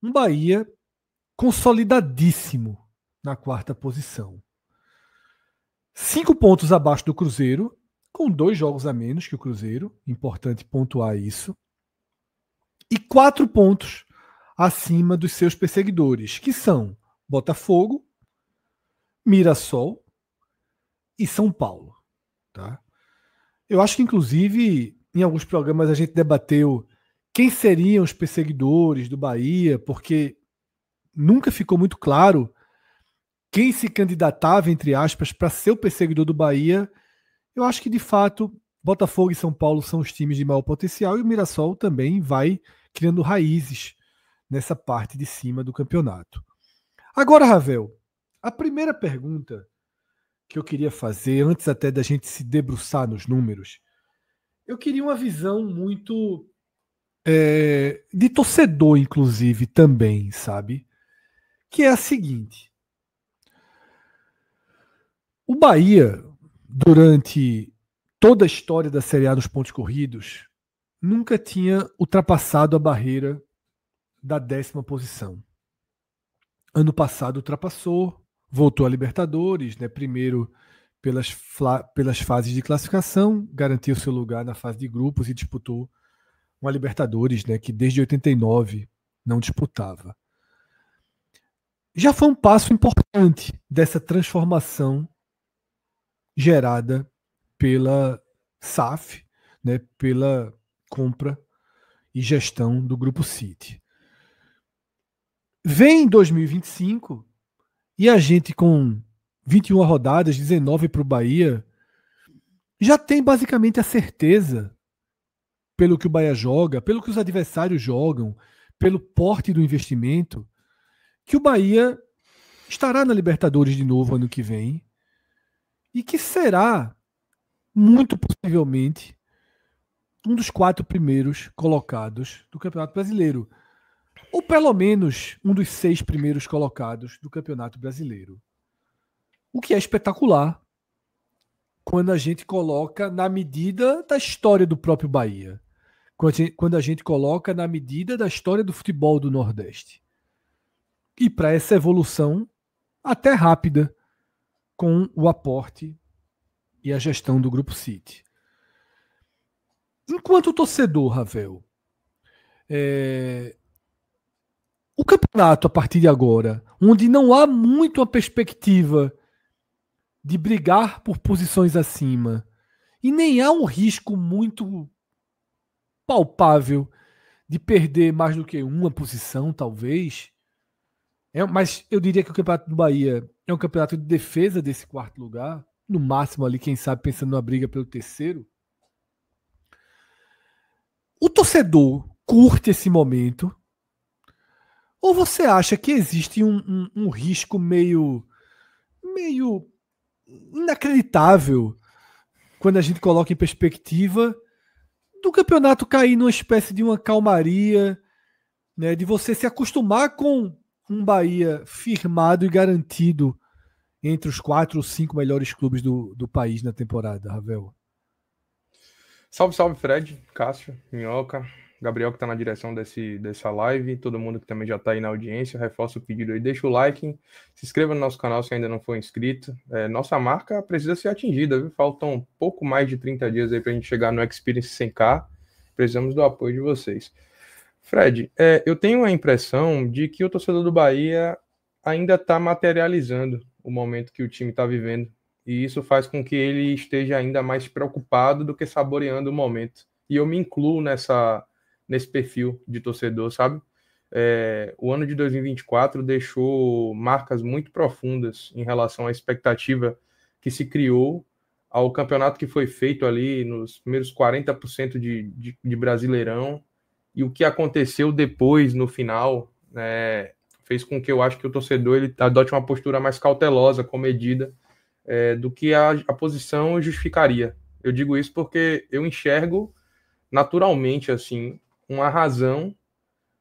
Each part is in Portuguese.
um Bahia consolidadíssimo na quarta posição. 5 pontos abaixo do Cruzeiro, com 2 jogos a menos que o Cruzeiro, importante pontuar isso, e 4 pontos acima dos seus perseguidores, que são Botafogo, Mirassol e São Paulo. Tá? Eu acho que, inclusive, em alguns programas a gente debateu quem seriam os perseguidores do Bahia, porque nunca ficou muito claro quem se candidatava, entre aspas, para ser o perseguidor do Bahia. Eu acho que, de fato, Botafogo e São Paulo são os times de maior potencial e o Mirassol também vai criando raízes nessa parte de cima do campeonato. Agora, Ravel, a primeira pergunta que eu queria fazer, antes até da gente se debruçar nos números, eu queria uma visão muito de torcedor, inclusive, também, sabe? Que é a seguinte. O Bahia, durante toda a história da Série A dos pontos corridos, nunca tinha ultrapassado a barreira da 10ª posição. Ano passado ultrapassou, voltou à Libertadores, né? Primeiro pelas fases de classificação, garantiu seu lugar na fase de grupos e disputou uma Libertadores, né? Que desde 89 não disputava. Já foi um passo importante dessa transformação gerada pela SAF, né? Pela compra e gestão do Grupo City. Vem 2025 e a gente com 21 rodadas, 19 para o Bahia, já tem basicamente a certeza, pelo que o Bahia joga, pelo que os adversários jogam, pelo porte do investimento, que o Bahia estará na Libertadores de novo ano que vem e que será, muito possivelmente, um dos 4 primeiros colocados do Campeonato Brasileiro. Ou pelo menos um dos 6 primeiros colocados do Campeonato Brasileiro. O que é espetacular quando a gente coloca na medida da história do próprio Bahia. Quando a gente coloca na medida da história do futebol do Nordeste. E para essa evolução até rápida com o aporte e a gestão do Grupo City. Enquanto torcedor, Ravel, o campeonato a partir de agora, onde não há muito a perspectiva de brigar por posições acima e nem há um risco muito palpável de perder mais do que uma posição, talvez. Mas eu diria que o Campeonato do Bahia é um campeonato de defesa desse 4º lugar, no máximo ali, quem sabe, pensando numa briga pelo 3º. O torcedor curte esse momento? Ou você acha que existe um risco meio inacreditável quando a gente coloca em perspectiva do campeonato cair numa espécie de uma calmaria, né, de você se acostumar com um Bahia firmado e garantido entre os 4 ou 5 melhores clubes do país na temporada, Ravel? Salve, salve, Fred, Cássio, Minhoca, Gabriel que está na direção dessa live, todo mundo que também já está aí na audiência, reforça o pedido aí, deixa o like, se inscreva no nosso canal se ainda não for inscrito. Nossa marca precisa ser atingida, viu? Faltam pouco mais de 30 dias aí para a gente chegar no Experience 100K, precisamos do apoio de vocês. Fred, eu tenho a impressão de que o torcedor do Bahia ainda está materializando o momento que o time está vivendo, e isso faz com que ele esteja ainda mais preocupado do que saboreando o momento. E eu me incluo nesse perfil de torcedor, sabe? O ano de 2024 deixou marcas muito profundas em relação à expectativa que se criou ao campeonato que foi feito ali nos primeiros 40% de Brasileirão, e o que aconteceu depois, no final, fez com que eu acho que o torcedor ele adote uma postura mais cautelosa, comedida, do que a posição justificaria. Eu digo isso porque eu enxergo naturalmente assim uma razão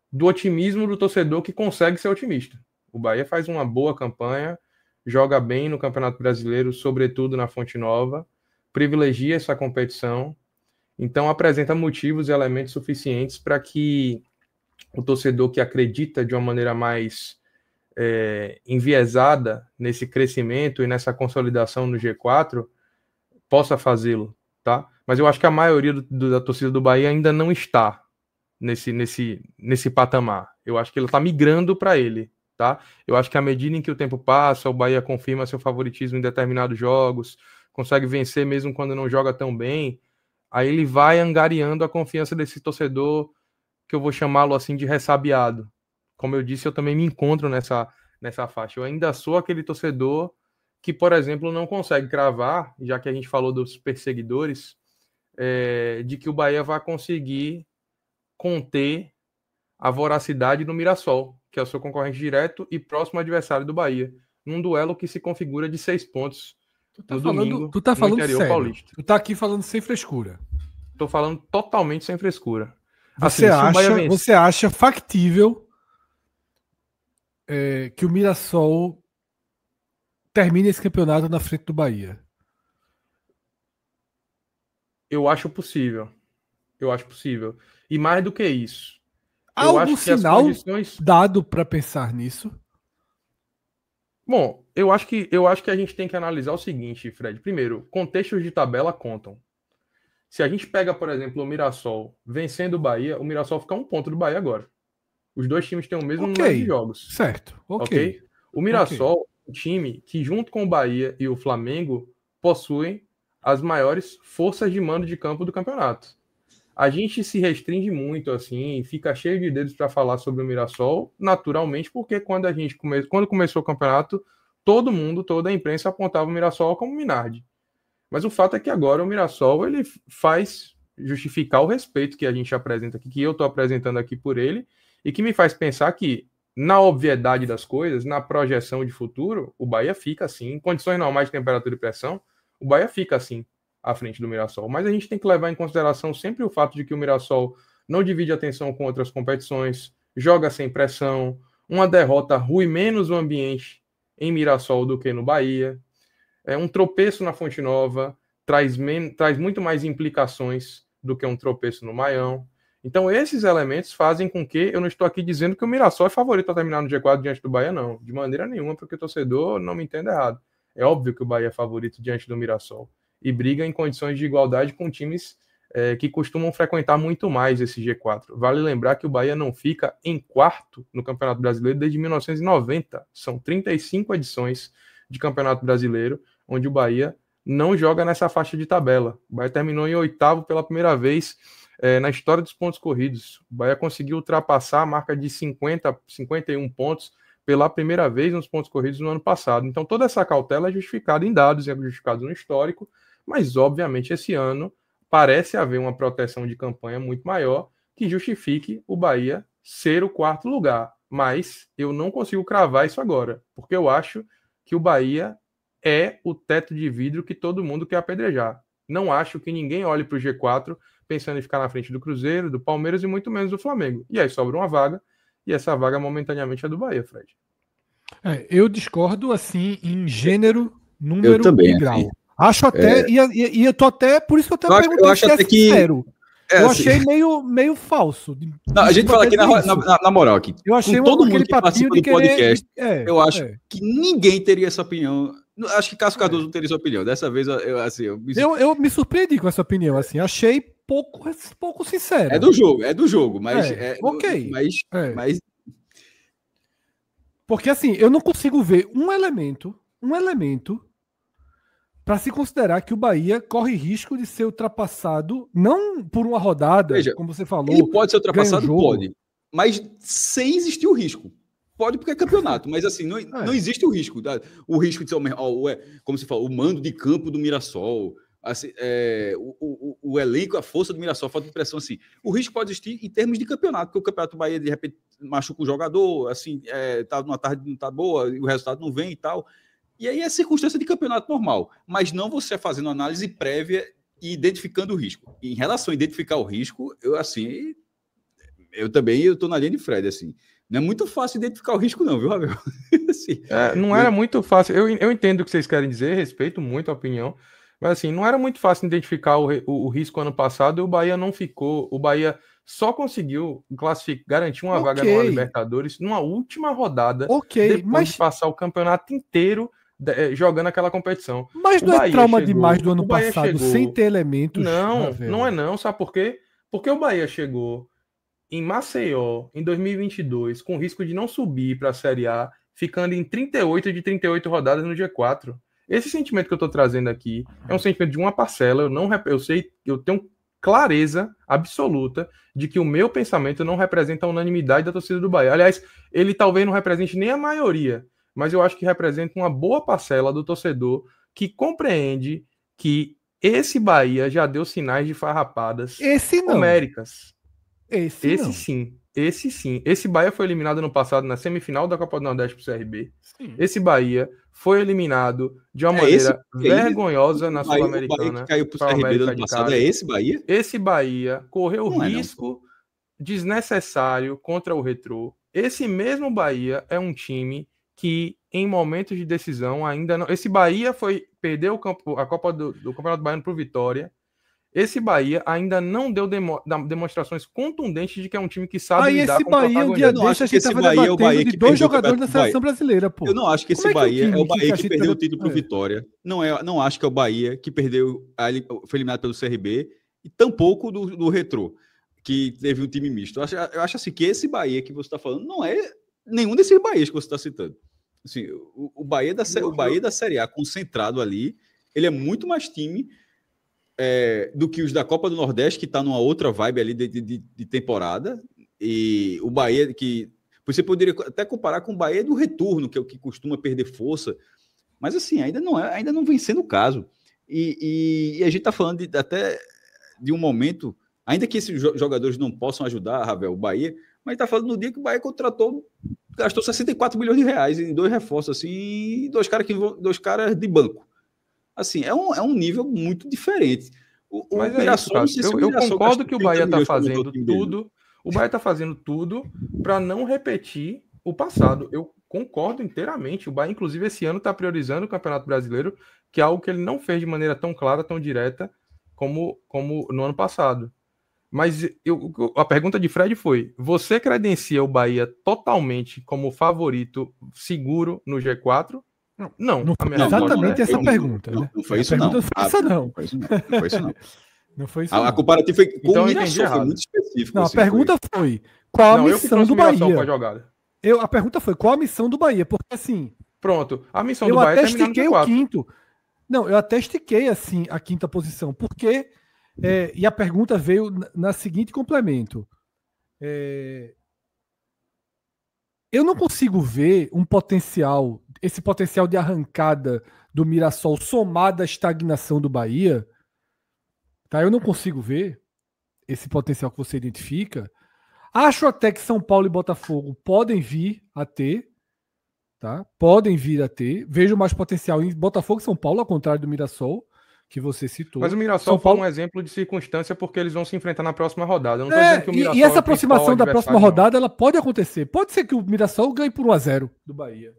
do otimismo do torcedor que consegue ser otimista. O Bahia faz uma boa campanha, joga bem no Campeonato Brasileiro, sobretudo na Fonte Nova, privilegia essa competição, então apresenta motivos e elementos suficientes para que o torcedor que acredita de uma maneira mais enviesada nesse crescimento e nessa consolidação no G4 possa fazê-lo, tá? Mas eu acho que a maioria da torcida do Bahia ainda não está nesse patamar. Eu acho que ele está migrando para ele, tá? Eu acho que à medida em que o tempo passa, o Bahia confirma seu favoritismo em determinados jogos, consegue vencer mesmo quando não joga tão bem, aí ele vai angariando a confiança desse torcedor, que eu vou chamá-lo assim de ressabiado. Como eu disse, eu também me encontro nessa faixa. Eu ainda sou aquele torcedor que, por exemplo, não consegue cravar, já que a gente falou dos perseguidores, de que o Bahia vai conseguir conter a voracidade do Mirassol, que é o seu concorrente direto e próximo adversário do Bahia, num duelo que se configura de 6 pontos no domingo, tu tá no falando interior sério. paulista. Tu tá aqui falando sem frescura. Tô falando totalmente sem frescura. Você, assim, você acha factível que o Mirassol termine esse campeonato na frente do Bahia? Eu acho possível. Eu acho possível. E mais do que isso, Há algum sinal dado para pensar nisso? Bom, eu acho que a gente tem que analisar o seguinte, Fred. Primeiro, contextos de tabela contam. Se a gente pega, por exemplo, o Mirassol vencendo o Bahia, o Mirassol fica 1 ponto do Bahia agora. Os dois times têm o mesmo número de jogos. Certo, ok. O Mirassol é um time que, junto com o Bahia e o Flamengo, possuem as maiores forças de mando de campo do campeonato. A gente se restringe muito, assim, fica cheio de dedos para falar sobre o Mirassol, naturalmente, porque quando começou o campeonato, toda a imprensa apontava o Mirassol como Minardi. Mas o fato é que agora o Mirassol ele faz justificar o respeito que a gente apresenta aqui, que eu estou apresentando aqui por ele, e que me faz pensar que, na obviedade das coisas, na projeção de futuro, o Bahia fica assim, em condições normais de temperatura e pressão, o Bahia fica assim, à frente do Mirassol. Mas a gente tem que levar em consideração sempre o fato de que o Mirassol não divide atenção com outras competições, joga sem pressão, uma derrota rui menos o ambiente em Mirassol do que no Bahia. Um tropeço na Fonte Nova traz muito mais implicações do que um tropeço no Maião. Então esses elementos fazem com que eu não estou aqui dizendo que o Mirassol é favorito a terminar no G4 diante do Bahia, não. De maneira nenhuma, porque o torcedor não me entenda errado. É óbvio que o Bahia é favorito diante do Mirassol e briga em condições de igualdade com times que costumam frequentar muito mais esse G4. Vale lembrar que o Bahia não fica em quarto no Campeonato Brasileiro desde 1990. São 35 edições de Campeonato Brasileiro, onde o Bahia não joga nessa faixa de tabela. O Bahia terminou em 8º pela primeira vez na história dos pontos corridos. O Bahia conseguiu ultrapassar a marca de 51 pontos pela primeira vez nos pontos corridos no ano passado. Então toda essa cautela é justificada em dados, é justificada no histórico, mas obviamente esse ano parece haver uma proteção de campanha muito maior que justifique o Bahia ser o 4º lugar. Mas eu não consigo cravar isso agora, porque eu acho que o Bahia é o teto de vidro que todo mundo quer apedrejar. Não acho que ninguém olhe para o G4 pensando em ficar na frente do Cruzeiro, do Palmeiras e muito menos do Flamengo. E aí sobra uma vaga, e essa vaga momentaneamente é do Bahia, Fred. Eu discordo assim em gênero, número e grau. Assim, acho até, e eu tô até, por isso que eu até perguntei eu acho até sincero. Eu assim, achei meio falso. Não, a gente fala aqui na moral aqui. Eu achei todo mundo que participa do podcast, eu acho que ninguém teria essa opinião. Acho que Cássio Cardoso não teria essa opinião. Dessa vez, eu me surpreendi com essa opinião. Assim, achei pouco sincero. É do jogo, mas ok. Mas porque assim, eu não consigo ver um elemento para se considerar que o Bahia corre risco de ser ultrapassado, não por uma rodada, veja, como você falou. Ele pode ser ultrapassado, pode, mas sem existir o risco. Pode porque é campeonato, mas assim, não existe o risco. O risco de ser, como você falou, o mando de campo do Mirassol, assim, o elenco, a força do Mirassol, falta de pressão, assim. O risco pode existir em termos de campeonato, porque o campeonato do Bahia, de repente, machuca o jogador, assim, tá numa tarde não tá boa, o resultado não vem e tal. E aí é circunstância de campeonato normal, mas não você fazendo análise prévia e identificando o risco. E em relação a identificar o risco, eu também estou na linha de Fred, assim. Não é muito fácil identificar o risco não, viu, Ravel? Assim, não era muito fácil. Eu entendo o que vocês querem dizer, respeito muito a opinião, mas assim, não era muito fácil identificar o risco ano passado e o Bahia não ficou. O Bahia só conseguiu garantir uma vaga numa Libertadores numa última rodada, depois de passar o campeonato inteiro jogando aquela competição. Mas não é trauma demais do ano passado, sem ter elementos? Não é não, sabe por quê? Porque o Bahia chegou em Maceió, em 2022, com risco de não subir para a Série A, ficando em 38 de 38 rodadas no G4. Esse sentimento que eu estou trazendo aqui é um sentimento de uma parcela. Eu tenho clareza absoluta de que o meu pensamento não representa a unanimidade da torcida do Bahia. Aliás, ele talvez não represente nem a maioria, mas eu acho que representa uma boa parcela do torcedor que compreende que esse Bahia já deu sinais de farrapadas homéricas. Esse sim. Esse Bahia foi eliminado no passado na semifinal da Copa do Nordeste pro CRB. Sim. Esse Bahia foi eliminado de uma maneira vergonhosa na Sul-Americana. Que caiu pro CRB do ano passado é esse Bahia? Esse Bahia correu risco desnecessário contra o Retrô. Esse mesmo Bahia é um time que em momentos de decisão ainda não... Esse Bahia perdeu a Copa do Campeonato Baiano pro Vitória. Esse Bahia ainda não deu demonstrações contundentes de que é um time que sabe lidar com o protagonismo. Aí esse Bahia, um dia desse, a gente estava debatendo de 2 jogadores da seleção brasileira, pô. Eu não acho que esse Bahia é o Bahia que perdeu o título pro Vitória. Não acho que é o Bahia que perdeu, foi eliminado pelo CRB, e tampouco do Retrô, que teve um time misto. Eu acho assim que esse Bahia que você está falando não é nenhum desses Bahias que você está citando. Assim, o Bahia da Série A concentrado ali, ele é muito mais time do que os da Copa do Nordeste, que está numa outra vibe ali de temporada, e o Bahia que você poderia até comparar com o Bahia do retorno, que é o que costuma perder força, mas assim, ainda não vem sendo o caso, e a gente está falando até de um momento, ainda que esses jogadores não possam ajudar, Ravel, o Bahia, mas está falando no dia que o Bahia gastou 64 milhões de reais em 2 reforços, assim, dois caras de banco. Assim, é um nível muito diferente. Mas Mirassol, eu concordo que o Bahia está fazendo tudo. O Bahia está fazendo tudo para não repetir o passado. Eu concordo inteiramente. O Bahia, inclusive, esse ano está priorizando o Campeonato Brasileiro, que é algo que ele não fez de maneira tão clara, tão direta como no ano passado. Mas a pergunta de Fred foi: você credencia o Bahia totalmente como favorito seguro no G4? Não foi exatamente essa pergunta. Não foi isso, não. Não foi isso, não. Não foi isso. A comparativa foi com o Mirassol, foi muito específico. Não, a pergunta foi: qual a missão do Bahia? A pergunta foi: qual a missão do Bahia? Porque assim. Pronto, a missão do Bahia é terminar no G4. Eu até estiquei o quinto. Não, eu até estiquei assim a quinta posição, porque. E a pergunta veio na seguinte complemento. Eu não consigo ver esse potencial de arrancada do Mirassol somado à estagnação do Bahia. Tá? Eu não consigo ver esse potencial que você identifica. Acho até que São Paulo e Botafogo podem vir a ter. Tá? Podem vir a ter. Vejo mais potencial em Botafogo e São Paulo, ao contrário do Mirassol, que você citou. Mas o Mirassol foi um exemplo de circunstância porque eles vão se enfrentar na próxima rodada. Eu não tô dizendo que o Mirassol e essa aproximação da próxima rodada, ela pode acontecer. Pode ser que o Mirassol ganhe por 1-0 do Bahia.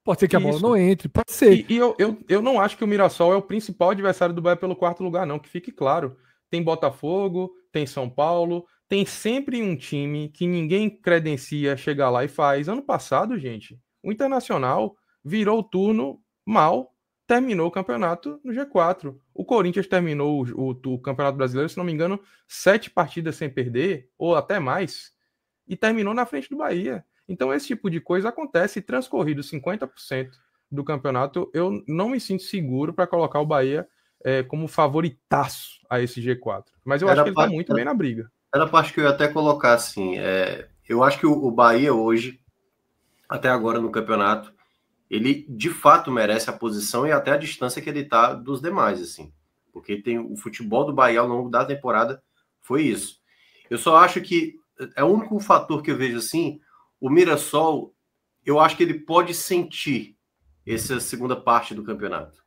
Pode ser que a bola não entre. Pode ser. E eu não acho que o Mirassol é o principal adversário do Bahia pelo 4º lugar, não. Que fique claro. Tem Botafogo, tem São Paulo, tem sempre um time que ninguém credencia chegar lá e faz. Ano passado, gente, o Internacional virou o turno mal, terminou o campeonato no G4. O Corinthians terminou o Campeonato Brasileiro, se não me engano, 7 partidas sem perder, ou até mais, e terminou na frente do Bahia. Então esse tipo de coisa acontece, transcorrido 50% do campeonato, eu não me sinto seguro para colocar o Bahia como favoritaço a esse G4. Mas eu acho que ele está muito bem na briga. Era a parte que eu ia até colocar assim, eu acho que o Bahia hoje, até agora no campeonato, ele de fato merece a posição e até a distância que ele está dos demais, assim. Porque tem o futebol do Bahia ao longo da temporada foi isso. Eu só acho que é o único fator que eu vejo assim, o Mirassol, eu acho que ele pode sentir essa segunda parte do campeonato.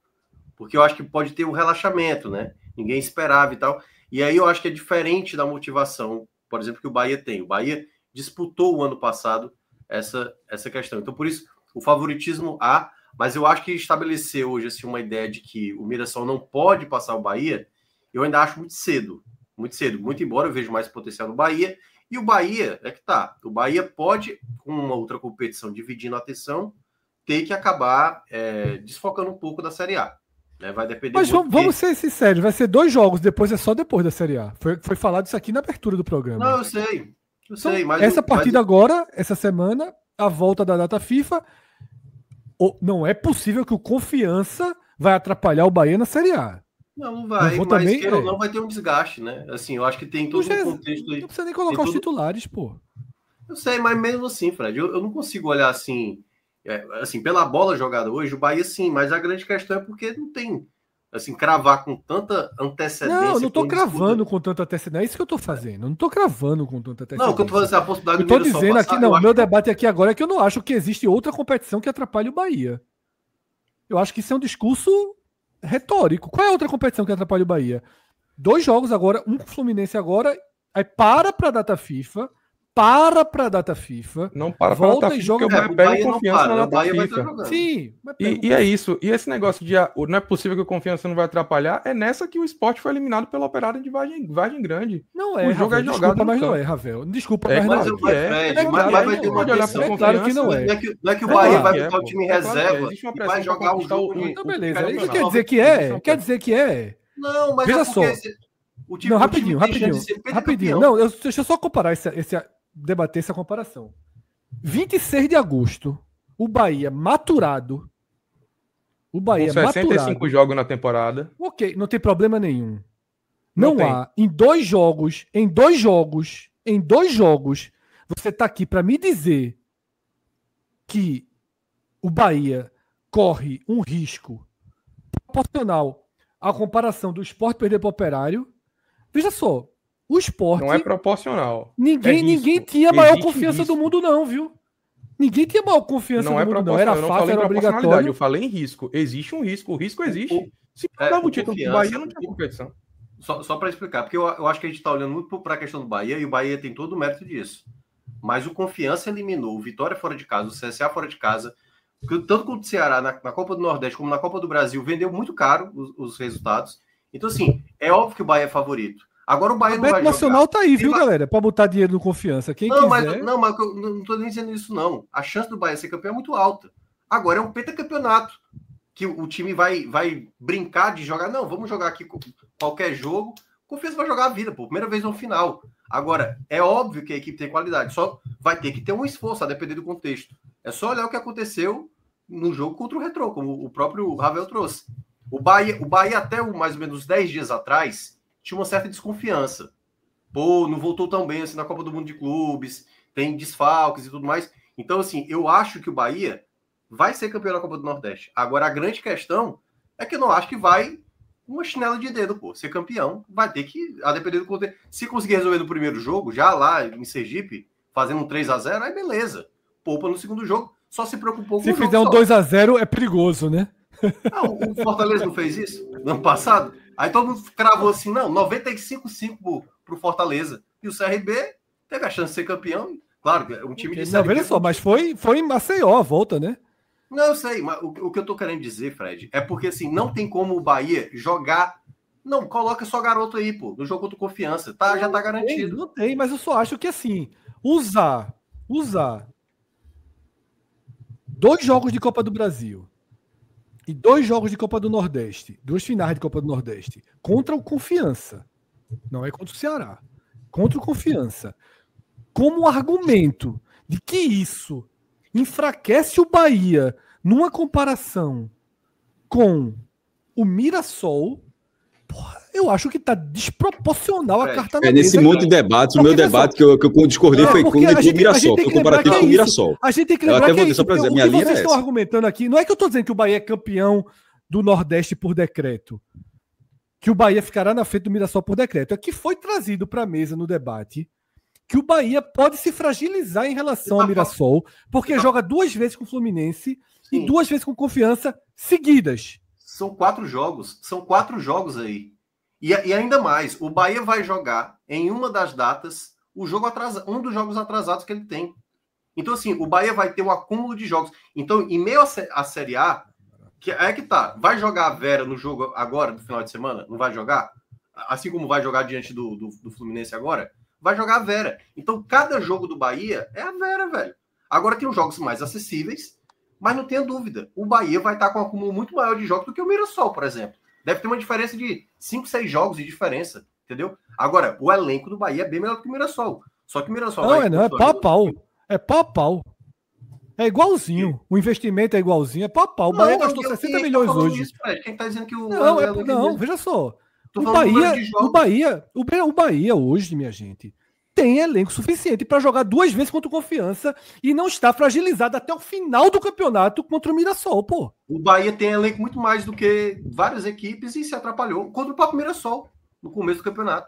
Porque eu acho que pode ter um relaxamento, né? Ninguém esperava e tal. E aí eu acho que é diferente da motivação, por exemplo, que o Bahia tem. O Bahia disputou o ano passado essa questão. Então, por isso, o favoritismo há, mas eu acho que estabelecer hoje assim, uma ideia de que o Mirassol não pode passar o Bahia, eu ainda acho muito cedo. Muito cedo. Muito embora eu vejo mais potencial no Bahia. E o Bahia, o Bahia pode, com uma outra competição dividindo a atenção, ter que acabar desfocando um pouco da Série A. Né? Vai depender Mas muito vamos ser sinceros, vai ser 2 jogos, depois é só depois da Série A. Foi falado isso aqui na abertura do programa. Não, eu sei. Então, mas essa partida agora, essa semana, a volta da data FIFA, não é possível que o Confiança vai atrapalhar o Bahia na Série A. Não vai, mas também, queira ou não vai ter um desgaste, né? Assim, eu acho que tem todo um contexto aí. Não precisa nem colocar os titulares, pô. Eu sei, mas mesmo assim, Fred, eu não consigo olhar assim, assim, pela bola jogada hoje, o Bahia sim, mas a grande questão é porque não tem, assim, cravar com tanta antecedência. Não, não tô cravando com tanta antecedência, é isso que eu tô fazendo, eu não tô cravando com tanta antecedência. Não, o que eu tô falando é a possibilidade do Mineiro só passar. Eu tô dizendo aqui, não, o meu debate aqui agora é que eu não acho que existe outra competição que atrapalhe o Bahia. Eu acho que isso é um discurso retórico. Qual é a outra competição que atrapalha o Bahia? 2 jogos agora, um com o Fluminense agora, aí para a data FIFA, não para volta data e FIFA, joga. O Bahia confiança na data FIFA. Sim. E é isso. E esse negócio de não é possível que o Confiança não vai atrapalhar, é nessa que o Sport foi eliminado pela Operária de Vargem Grande. Não é, o jogo Ravel, é jogado desculpa, mas não é, Ravel. Desculpa, mas não é. Mas vai ter uma atenção. Claro que não é. Não é que o Bahia vai botar o time reserva e vai jogar o jogo. Então, beleza. Isso quer dizer que é? Quer dizer que é? Não, mas veja só. Não, rapidinho. Não, deixa eu só comparar debater essa comparação. 26 de agosto, o Bahia maturado. O Bahia com 65 maturado. jogos na temporada. Ok, não tem problema nenhum. Não há. Em dois jogos, você tá aqui para me dizer que o Bahia corre um risco proporcional à comparação do Sport perder para o Operário. Veja só, o Sport... Não é proporcional. Ninguém tinha a maior confiança do mundo, não, viu? Ninguém tinha a maior confiança do mundo, não. Era fácil, era obrigatório. Eu falei em risco. Existe um risco. O risco existe. Se não dava o título do Bahia, não tinha competição. Só para explicar, porque eu acho que a gente está olhando muito para a questão do Bahia, e o Bahia tem todo o mérito disso. Mas o Confiança eliminou o Vitória fora de casa, o CSA fora de casa, tanto quanto o Ceará na Copa do Nordeste como na Copa do Brasil, vendeu muito caro os resultados. Então, assim, é óbvio que o Bahia é favorito. Agora o Bahia não vai jogar. O Nacional tá aí, viu, galera? Para botar dinheiro no Confiança. Quem quiser... mas eu não tô nem dizendo isso, não. A chance do Bahia ser campeão é muito alta. Agora é um pentacampeonato, que o time vai brincar de jogar. Não, vamos jogar aqui qualquer jogo. O Confiança vai jogar a vida, pô. Primeira vez no final. Agora, é óbvio que a equipe tem qualidade. Só vai ter que ter um esforço, a depender do contexto. É só olhar o que aconteceu no jogo contra o Retrô, como o próprio Ravel trouxe. O Bahia até mais ou menos 10 dias atrás, tinha uma certa desconfiança. Pô, não voltou tão bem assim na Copa do Mundo de Clubes, tem desfalques e tudo mais. Então, assim, eu acho que o Bahia vai ser campeão da Copa do Nordeste. Agora, a grande questão é que eu não acho que vai uma chinela de dedo, pô. Ser campeão vai ter que, a depender do contexto. Se conseguir resolver no primeiro jogo, já lá em Sergipe, fazendo um 3-0, aí beleza. Poupa no segundo jogo, só se preocupou com o jogo. Se fizer um 2-0, é perigoso, né? Não, o Fortaleza não fez isso no ano passado? Aí todo mundo cravou assim, não, 95-5 pro Fortaleza. E o CRB teve a chance de ser campeão. Claro, um time de Série B. Não, olha só, mas foi em Maceió a volta, né? Não, eu sei, mas o que eu tô querendo dizer, Fred, é porque assim, não tem como o Bahia jogar. Não, coloca só garoto aí, pô, no jogo contra o Confiança. Já tá garantido. Não tem, mas eu só acho que assim, usar 2 jogos de Copa do Brasil e 2 jogos de Copa do Nordeste, 2 finais de Copa do Nordeste, contra o Confiança, não é contra o Ceará, contra o Confiança, como argumento de que isso enfraquece o Bahia numa comparação com o Mirassol, porra, eu acho que tá desproporcional a carta na mesa. Nesse monte de debates, o meu debate que eu discordei foi com o Mirassol, foi comparativo com o Mirassol. A gente tem que lembrar que só para dizer, minha linha vocês estão argumentando aqui, não é que eu estou dizendo que o Bahia é campeão do Nordeste por decreto, que o Bahia ficará na frente do Mirassol por decreto, é que foi trazido para a mesa no debate que o Bahia pode se fragilizar em relação ao Mirassol, porque joga 2 vezes com o Fluminense e 2 vezes com Confiança seguidas. São 4 jogos aí. E ainda mais, o Bahia vai jogar em uma das datas um dos jogos atrasados que ele tem. Então, assim, o Bahia vai ter um acúmulo de jogos. Então, em meio à Série A, que tá, vai jogar a Vera no jogo agora, no final de semana? Não vai jogar? assim como vai jogar diante do Fluminense agora, vai jogar a Vera. Então, cada jogo do Bahia é a Vera, velho. Agora tem os jogos mais acessíveis, mas não tenha dúvida, o Bahia vai estar com um acúmulo muito maior de jogos do que o Mirassol, por exemplo. Deve ter uma diferença de 5, 6 jogos de diferença, entendeu? Agora, o elenco do Bahia é bem melhor do que o Mirassol. Só que o Mirassol não é pau a pau. É pau a pau. É igualzinho. O investimento é igualzinho. É pau a pau. O Bahia gastou 60 milhões hoje. Isso, quem tá dizendo que o... Não, veja só. O Bahia hoje, minha gente, tem elenco suficiente para jogar 2 vezes contra o Confiança e não está fragilizado até o final do campeonato contra o Mirassol, pô. O Bahia tem elenco muito mais do que várias equipes e se atrapalhou contra o próprio Mirassol no começo do campeonato,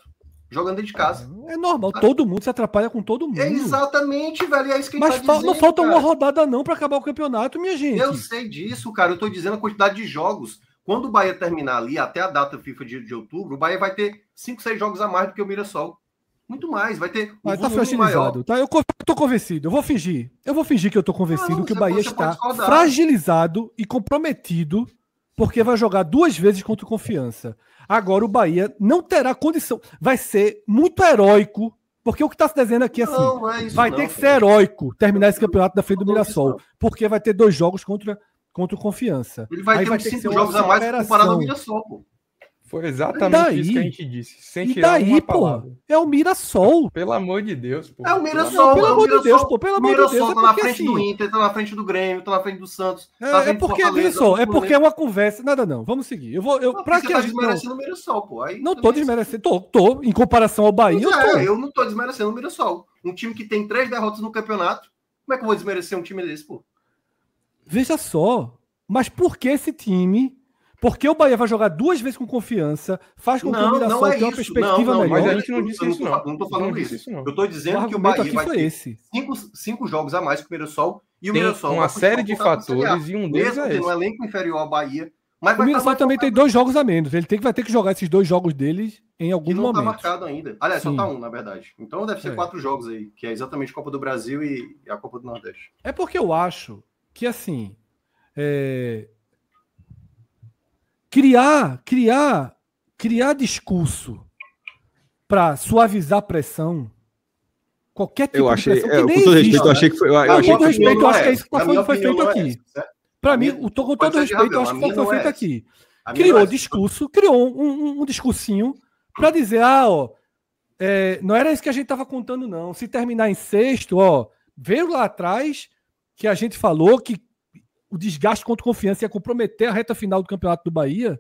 jogando dentro de casa. É normal, todo mundo se atrapalha com todo mundo. É exatamente, velho, é isso que a gente tá dizendo. Mas não falta uma rodada não para acabar o campeonato, minha gente. Eu sei disso, cara, eu tô dizendo a quantidade de jogos. Quando o Bahia terminar ali, até a data FIFA de outubro, o Bahia vai ter 5, 6 jogos a mais do que o Mirassol. Muito mais, vai ter um tá fragilizado, tá? Eu tô convencido, eu vou fingir que eu tô convencido que o Bahia está fragilizado e comprometido porque vai jogar 2 vezes contra o Confiança. Agora o Bahia não terá condição, vai ser muito heróico, porque o que está se desenhando aqui é assim, vai ter que ser heróico terminar esse campeonato da frente do Mirassol, porque vai ter 2 jogos contra o Confiança. Ele vai ter 5 jogos a mais comparado ao Mirassol, pô. Foi exatamente isso que a gente disse. Sem tirar uma palavra. É o Mirassol. Pelo amor de Deus, pô. É o Mirassol. Pelo amor de Deus, pô. Pelo amor de Deus. Tá na frente do Inter, tá na frente do Grêmio, tá na frente do Santos. É porque, veja só, é porque é uma conversa. Nada não, vamos seguir. Pra que a gente desmerecendo o Mirassol, pô. Não tô desmerecendo. Tô. Em comparação ao Bahia, eu não tô desmerecendo o Mirassol. Um time que tem 3 derrotas no campeonato, como é que eu vou desmerecer um time desse, pô? Veja só. Mas por que esse time... Porque o Bahia vai jogar 2 vezes com Confiança, faz com que o Mirassol tenha uma perspectiva melhor. Mas a gente não disse isso, não. Não tô falando isso. Eu tô dizendo que o Bahia vai ter 5 jogos a mais que o Mirassol. E o Mirassol uma série de fatores e um deles é esse. Um elenco inferior ao Bahia. Mas o Mirassol também tem 2 jogos a menos. Ele vai ter que jogar esses 2 jogos deles em algum momento. Não tá marcado ainda. Aliás, só tá 1, na verdade. Então deve ser 4 jogos aí, que é exatamente a Copa do Brasil e a Copa do Nordeste. É porque eu acho que, assim... Criar discurso para suavizar a pressão, qualquer tipo de pressão que nem existe. Eu achei que foi. Com todo respeito, eu acho que é isso que foi feito aqui. Para mim, com todo respeito, eu acho que foi feito aqui. Criou um discursinho para dizer, não era isso que a gente estava contando, não. Se terminar em 6º, veio lá atrás que a gente falou que o desgaste contra Confiança ia comprometer a reta final do Campeonato do Bahia.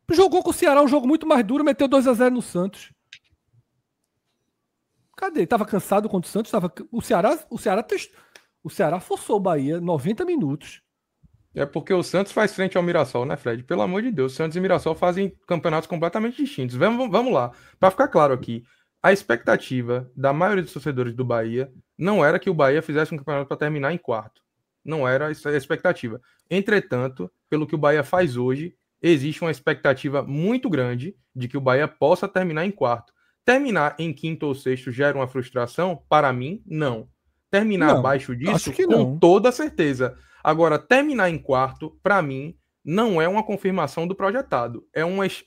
Jogou com o Ceará um jogo muito mais duro, meteu 2-0 no Santos. Cadê? Tava cansado contra o Santos? O Ceará forçou o Bahia 90 minutos. É porque o Santos faz frente ao Mirassol, né, Fred? Pelo amor de Deus, Santos e Mirassol fazem campeonatos completamente distintos. Vamos lá. Para ficar claro aqui, a expectativa da maioria dos torcedores do Bahia não era que o Bahia fizesse um campeonato para terminar em 4º. Não era essa a expectativa. Entretanto, pelo que o Bahia faz hoje, existe uma expectativa muito grande de que o Bahia possa terminar em 4º. Terminar em 5º ou 6º gera uma frustração? Para mim, não. Terminar abaixo disso, com toda certeza. Agora, terminar em 4º, para mim, não é uma confirmação do projetado. É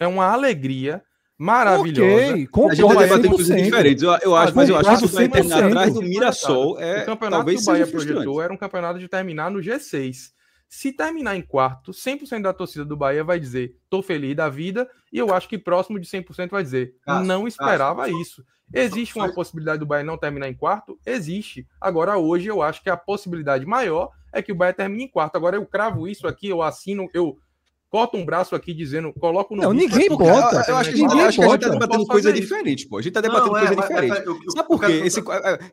uma alegria maravilhosa. A gente vai debater coisas diferentes. Eu acho que vai terminar atrás do Mirassol. O campeonato que o Bahia projetou era um campeonato de terminar no G6. Se terminar em 4º, 100% da torcida do Bahia vai dizer, tô feliz da vida, e eu acho que próximo de 100% vai dizer, não esperava isso. Existe uma possibilidade do Bahia não terminar em 4º? Existe. Agora, hoje, eu acho que a possibilidade maior é que o Bahia termine em 4º. Agora, eu cravo isso aqui, eu assino, eu corto um braço aqui dizendo, coloco no... Não, ninguém bota. Eu acho que a gente tá debatendo coisa diferente, pô. A gente tá debatendo coisa diferente. Sabe por quê?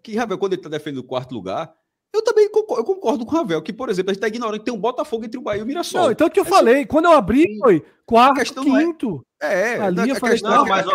Que Ravel, quando ele tá defendendo o 4º lugar, eu também concordo com o Ravel, que, por exemplo, a gente tá ignorando que tem um Botafogo entre o Bahia e o Mirassol. Não, então o que eu falei, quando eu abri foi 4º, 5º. Ali a questão, mas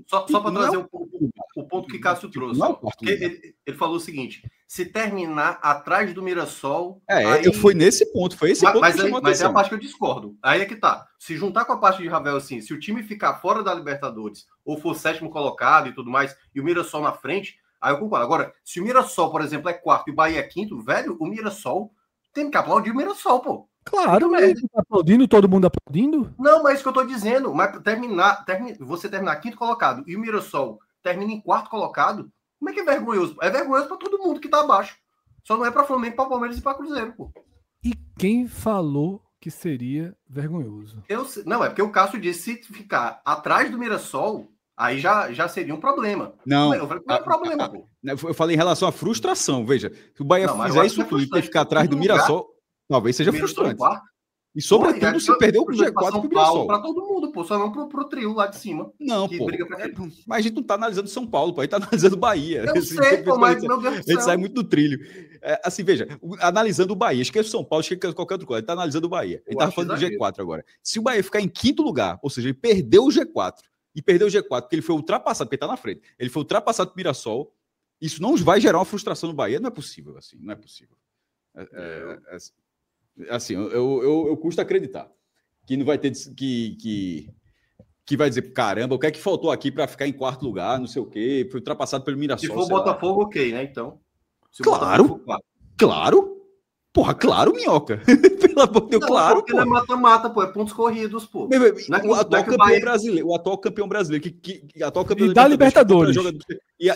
só para trazer o ponto que Cássio trouxe. Ele falou o seguinte, se terminar atrás do Mirassol... eu fui nesse ponto, foi esse ponto que chamou a atenção. Mas é a parte que eu discordo. Aí é que tá. Se juntar com a parte de Ravel, assim, se o time ficar fora da Libertadores, ou for 7º colocado e tudo mais, e o Mirassol na frente... Aí eu concordo. Agora, se o Mirassol, por exemplo, é 4º e o Bahia é 5º, velho, o Mirassol tem que aplaudir o Mirassol, pô. Claro, mas aplaudindo, todo mundo aplaudindo. Não, mas é isso que eu tô dizendo. Mas você terminar quinto colocado e o Mirassol termina em quarto colocado, como é que é vergonhoso? É vergonhoso para todo mundo que tá abaixo. Só não é para Flamengo, para Palmeiras e para Cruzeiro, pô. E quem falou que seria vergonhoso? Não, é porque o Cássio disse, se ficar atrás do Mirassol, aí já seria um problema. Não, eu falei, não é problema, pô. Eu falei em relação à frustração, veja. Se o Bahia fizer isso tudo e ter que ficar atrás do Mirassol, talvez seja frustrante. E sobretudo se perder o G4 pro Mirassol. Para todo mundo, pô, só não pro trio lá de cima. Não, pô. Mas a gente não tá analisando São Paulo, pô, a gente tá analisando Bahia. Eu sei, pô, mas meu Deus do céu. A gente sai muito do trilho. Assim, veja, analisando o Bahia, esquece o São Paulo, esquece qualquer outra coisa, a gente tá analisando o Bahia. A gente tava falando do G4 agora. Se o Bahia ficar em quinto lugar, ou seja, ele perdeu o G4, e perdeu o G4 porque ele foi ultrapassado, porque ele tá na frente, ele foi ultrapassado pelo Mirassol, isso não vai gerar uma frustração no Bahia, não é possível, assim, não é possível. Assim, eu custa acreditar que não vai ter que vai dizer, caramba, o que é que faltou aqui para ficar em quarto lugar, não sei o quê, foi ultrapassado pelo Mirassol. Se for Botafogo, ok, né, então. Claro. Porra, claro, Minhoca. Pelo amor de Deus, claro, pô. Não é mata-mata, pô, é pontos corridos, pô. O atual campeão brasileiro, atual campeão da Libertadores. E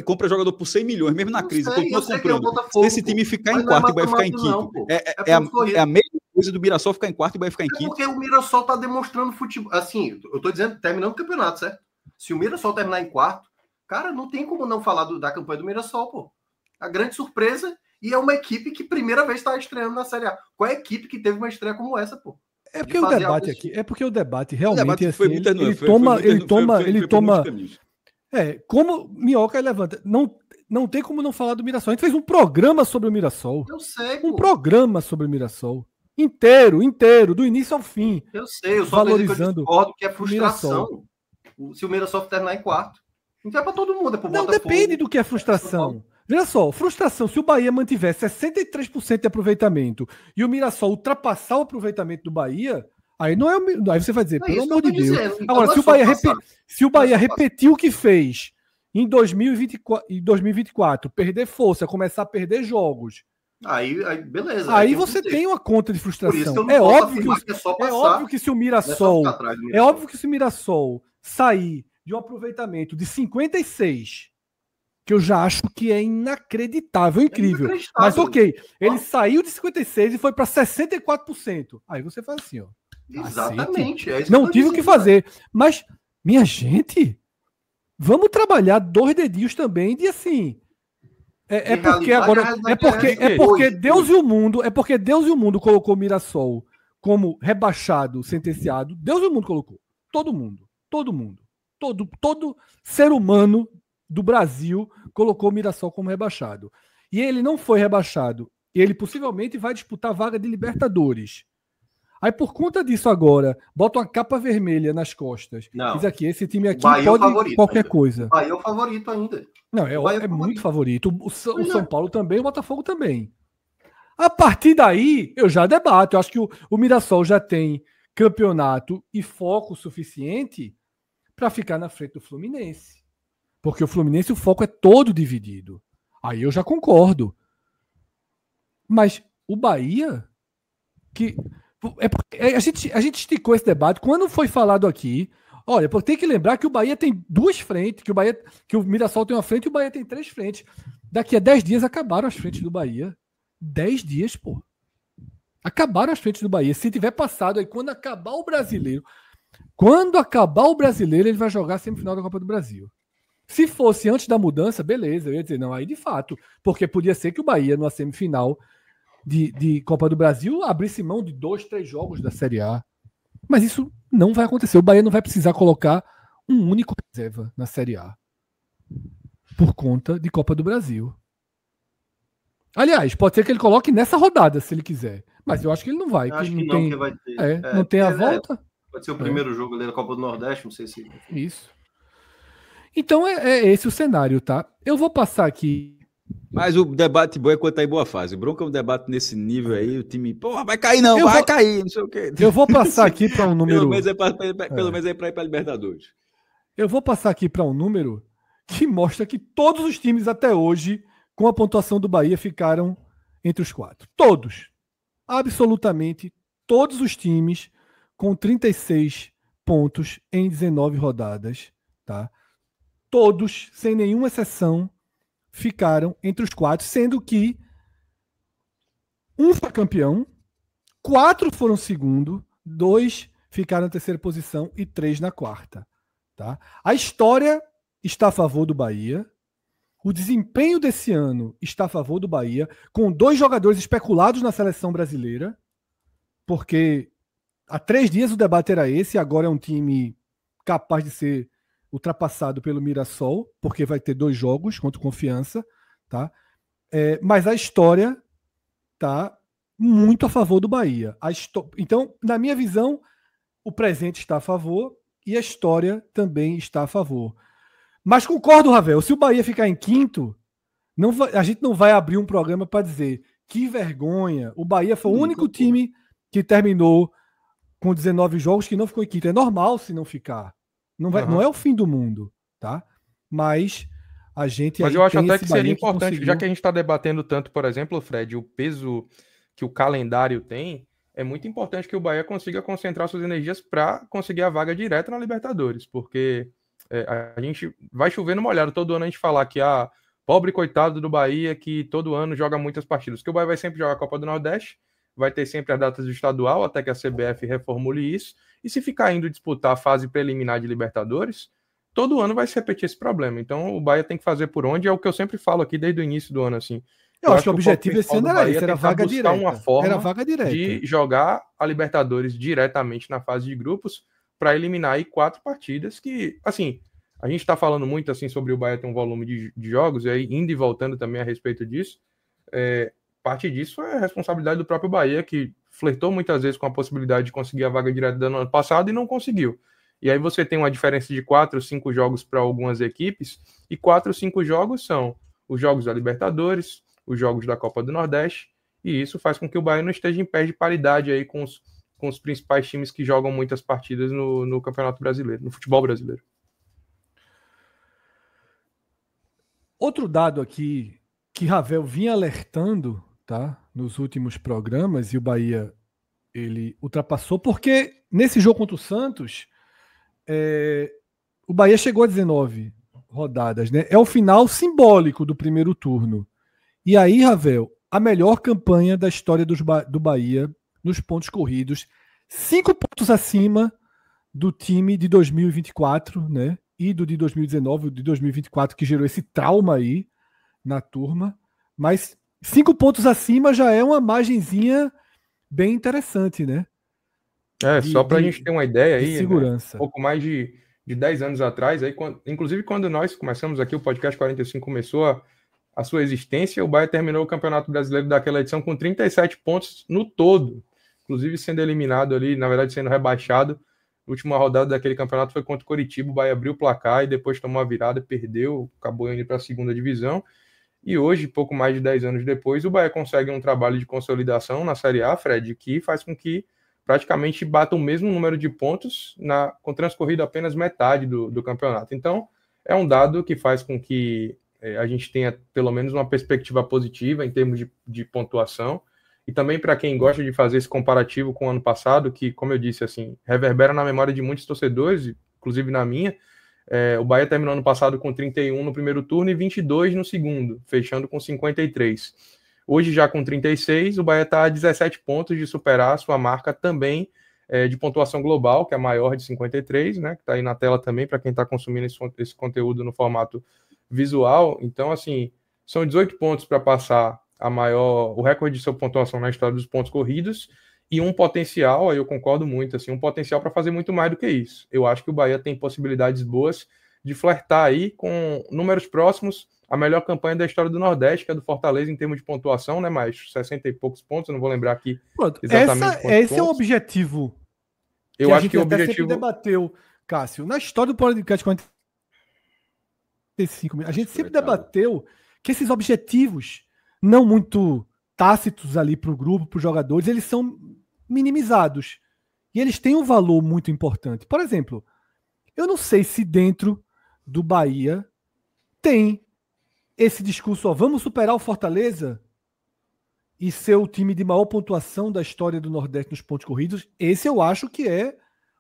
compra jogador por 100 milhões, mesmo na crise. Continua comprando. Se esse time ficar em quarto e vai ficar em quinto, é a mesma coisa do Mirassol ficar em quarto e vai ficar em quinto. Porque o Mirassol tá demonstrando futebol. Assim, eu tô dizendo, terminando o campeonato, certo? Se o Mirassol terminar em quarto, cara, não tem como não falar da campanha do Mirassol, pô. A grande surpresa. E é uma equipe que primeira vez está estreando na Série A. Qual é a equipe que teve uma estreia como essa, pô? É porque o debate aqui, realmente assim, ele toma. Como Minhoca levanta, não tem como não falar do Mirassol. A gente fez um programa sobre o Mirassol. Eu sei, pô. Um programa sobre o Mirassol. Inteiro, do início ao fim. Eu sei, eu só valorizando que é frustração. Se o Mirassol terminar em quarto. Então é para todo mundo, é pro Botafogo. Não, depende do que é frustração. Veja só, frustração, se o Bahia mantiver 63% de aproveitamento e o Mirassol ultrapassar o aproveitamento do Bahia, aí não é. Aí você vai dizer, pelo amor de Deus. Agora, se o Bahia repetir o que fez em 2024, perder força, começar a perder jogos. Aí beleza. Aí você tem uma conta de frustração. É óbvio que se o Mirassol. É óbvio que se o Mirassol sair de um aproveitamento de 56%. Que eu já acho que é inacreditável, incrível. Mas ok, ele saiu de 56% e foi para 64%. Aí você faz assim, ó. Exatamente. Não tive o que fazer. Mas, minha gente, vamos trabalhar 2 dedinhos também de assim. É porque Deus e o mundo colocou o Mirassol como rebaixado, sentenciado. Deus e o mundo colocou. Todo mundo. Todo ser humano do Brasil colocou o Mirassol como rebaixado. E ele não foi rebaixado. Ele possivelmente vai disputar a vaga de Libertadores. Aí, por conta disso agora, bota uma capa vermelha nas costas. Não. Diz aqui, esse time aqui pode qualquer coisa. O Bahia é o favorito ainda. Não, é muito favorito. O São Paulo também, o Botafogo também. A partir daí, eu já debato. Eu acho que o Mirassol já tem campeonato e foco suficiente para ficar na frente do Fluminense. Porque o Fluminense, o foco é todo dividido. Aí eu já concordo. Mas o Bahia, que a gente esticou esse debate. Quando foi falado aqui, olha, tem que lembrar que o Bahia tem 2 frentes, que o Mirassol tem uma frente e o Bahia tem 3 frentes. Daqui a 10 dias acabaram as frentes do Bahia. 10 dias, pô. Acabaram as frentes do Bahia. Se tiver passado aí, quando acabar o brasileiro, ele vai jogar a semifinal da Copa do Brasil. Se fosse antes da mudança, beleza, eu ia dizer, não, aí de fato, porque podia ser que o Bahia, numa semifinal de Copa do Brasil, abrisse mão de 2, 3 jogos da Série A. Mas isso não vai acontecer. O Bahia não vai precisar colocar um único reserva na Série A por conta de Copa do Brasil. Aliás, pode ser que ele coloque nessa rodada, se ele quiser. Mas eu acho que ele não vai. Acho que não, que vai ter. Não tem a volta. Pode ser o primeiro jogo ali da Copa do Nordeste, não sei se... Isso. Então é esse o cenário, tá? Eu vou passar aqui. Mas o debate bom é quando tá em boa fase. O Bronco é um debate nesse nível aí, o time, porra, vai cair não, cair, não sei o quê. Eu vou passar aqui para um número... Pelo menos é para ir para Libertadores. Eu vou passar aqui para um número que mostra que todos os times até hoje, com a pontuação do Bahia, ficaram entre os 4. Todos. absolutamente todos os times com 36 pontos em 19 rodadas, tá? Todos, sem nenhuma exceção, ficaram entre os 4, sendo que um foi campeão, 4 foram segundo, 2 ficaram na terceira posição e 3 na quarta. Tá? A história está a favor do Bahia. O desempenho desse ano está a favor do Bahia, com 2 jogadores especulados na seleção brasileira, porque há 3 dias o debate era esse, agora é um time capaz de ser ultrapassado pelo Mirassol, porque vai ter 2 jogos contra o Confiança. Tá? Mas a história está muito a favor do Bahia. Então, na minha visão, o presente está a favor e a história também está a favor. Mas concordo, Ravel, se o Bahia ficar em quinto, a gente não vai abrir um programa para dizer que vergonha, o Bahia foi o único time que terminou com 19 jogos que não ficou em quinto. É normal se não ficar. Não é o fim do mundo, tá? Mas a gente... Mas eu acho até que seria importante, já que a gente está debatendo tanto, por exemplo, Fred, o peso que o calendário tem, é muito importante que o Bahia consiga concentrar suas energias para conseguir a vaga direta na Libertadores, porque a gente vai chover no molhado todo ano a gente falar que pobre coitado do Bahia que todo ano joga muitas partidas, que o Bahia vai sempre jogar a Copa do Nordeste, vai ter sempre as datas do estadual, até que a CBF reformule isso, e se ficar indo disputar a fase preliminar de Libertadores, todo ano vai se repetir esse problema. Então o Bahia tem que fazer por onde, é o que eu sempre falo aqui desde o início do ano, assim. Eu acho que o objetivo esse ano era esse, era vaga direta. Uma forma de jogar a Libertadores diretamente na fase de grupos para eliminar aí 4 partidas que, assim, a gente está falando muito assim sobre o Bahia ter um volume de jogos, e aí indo e voltando também a respeito disso, parte disso é a responsabilidade do próprio Bahia, que flertou muitas vezes com a possibilidade de conseguir a vaga direta do ano passado e não conseguiu. E aí você tem uma diferença de 4 ou 5 jogos para algumas equipes, e 4 ou 5 jogos são os jogos da Libertadores, os jogos da Copa do Nordeste, e isso faz com que o Bahia não esteja em pé de paridade aí com os principais times que jogam muitas partidas no Campeonato Brasileiro, no futebol brasileiro. Outro dado aqui que Ravel vinha alertando, tá, nos últimos programas, e o Bahia ele ultrapassou, porque nesse jogo contra o Santos, o Bahia chegou a 19 rodadas, né? É o final simbólico do primeiro turno. E aí, Ravel, a melhor campanha da história do Bahia nos pontos corridos, 5 pontos acima do time de 2024, né? E do de 2019, o de 2024, que gerou esse trauma aí na turma. Mas 5 pontos acima já é uma margenzinha bem interessante, né? Só para a gente ter uma ideia aí, segurança. Né? Um pouco mais de 10 anos atrás, aí, inclusive quando nós começamos aqui, o Podcast 45 começou a sua existência, o Bahia terminou o Campeonato Brasileiro daquela edição com 37 pontos no todo, inclusive sendo eliminado ali, na verdade sendo rebaixado. A última rodada daquele campeonato foi contra o Coritiba, o Bahia abriu o placar e depois tomou a virada, perdeu, acabou indo para a segunda divisão. E hoje, pouco mais de 10 anos depois, o Bahia consegue um trabalho de consolidação na Série A, Fred, que faz com que praticamente bata o mesmo número de pontos com transcorrido apenas metade do campeonato. Então, é um dado que faz com que a gente tenha pelo menos uma perspectiva positiva em termos de pontuação, e também para quem gosta de fazer esse comparativo com o ano passado, que, como eu disse, assim, reverbera na memória de muitos torcedores, inclusive na minha. O Bahia terminou ano passado com 31 no primeiro turno e 22 no segundo, fechando com 53. Hoje, já com 36, o Bahia está a 17 pontos de superar a sua marca também de pontuação global, que é maior de 53, né, que está aí na tela também para quem está consumindo esse conteúdo no formato visual. Então, assim, são 18 pontos para passar o recorde de sua pontuação na história dos pontos corridos, e um potencial, aí eu concordo muito, assim, um potencial para fazer muito mais do que isso. Eu acho que o Bahia tem possibilidades boas de flertar aí com números próximos à melhor campanha da história do Nordeste, que é do Fortaleza em termos de pontuação, né, mais 60 e poucos pontos, eu não vou lembrar aqui exatamente quantos esse é o objetivo. Eu acho que o objetivo... sempre debateu, Cássio, na história do podcast 45, a gente sempre debateu que esses objetivos não muito tácitos ali para o grupo, para os jogadores, eles são minimizados. E eles têm um valor muito importante. Por exemplo, eu não sei se dentro do Bahia tem esse discurso, vamos superar o Fortaleza? e ser o time de maior pontuação da história do Nordeste nos pontos corridos, esse eu acho que é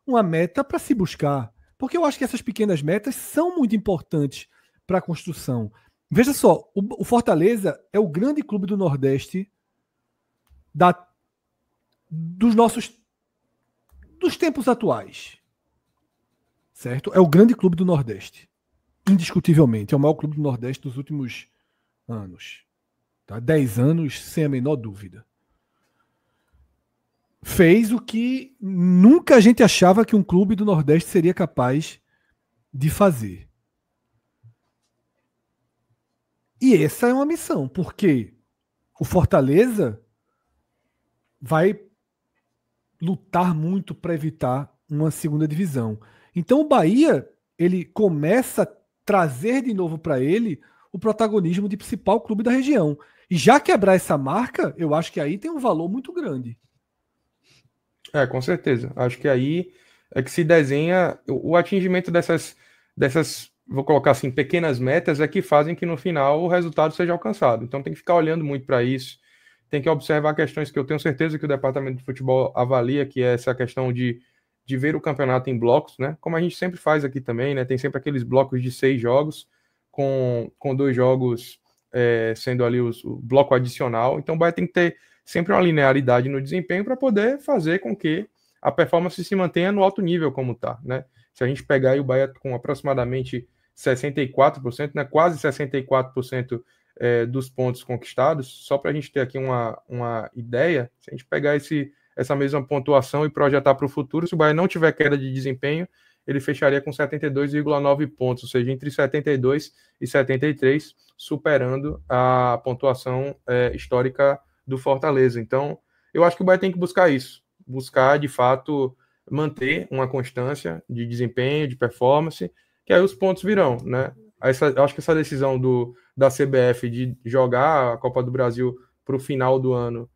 uma meta para se buscar. Porque eu acho que essas pequenas metas são muito importantes para a construção. Veja só, o Fortaleza é o grande clube do Nordeste dos tempos atuais. Certo? É o grande clube do Nordeste. Indiscutivelmente. É o maior clube do Nordeste dos últimos anos. Tá? 10 anos, sem a menor dúvida. Fez o que nunca a gente achava que um clube do Nordeste seria capaz de fazer. E essa é uma missão, porque o Fortaleza vai lutar muito para evitar uma segunda divisão. Então o Bahia, ele começa a trazer de novo para ele o protagonismo de principal clube da região. E já quebrar essa marca, eu acho que aí tem um valor muito grande. Com certeza. Acho que aí é que se desenha o atingimento dessas, vou colocar assim, pequenas metas é que fazem que no final o resultado seja alcançado. Então tem que ficar olhando muito para isso, tem que observar questões que eu tenho certeza que o departamento de futebol avalia, que é essa questão de ver o campeonato em blocos, né? Como a gente sempre faz aqui também, né? Tem sempre aqueles blocos de 6 jogos, com 2 jogos sendo ali o bloco adicional. Então o Bahia tem que ter sempre uma linearidade no desempenho para poder fazer com que a performance se mantenha no alto nível como está, né? Se a gente pegar aí o Bahia com aproximadamente 64%, né, quase 64% dos pontos conquistados, só para a gente ter aqui uma ideia, se a gente pegar essa mesma pontuação e projetar para o futuro, se o Bahia não tiver queda de desempenho, ele fecharia com 72,9 pontos, ou seja, entre 72 e 73, superando a pontuação histórica do Fortaleza. Então, eu acho que o Bahia tem que buscar isso, buscar, de fato, manter uma constância de desempenho, de performance, que aí os pontos virão, né? Eu acho que essa decisão da CBF de jogar a Copa do Brasil para o final do ano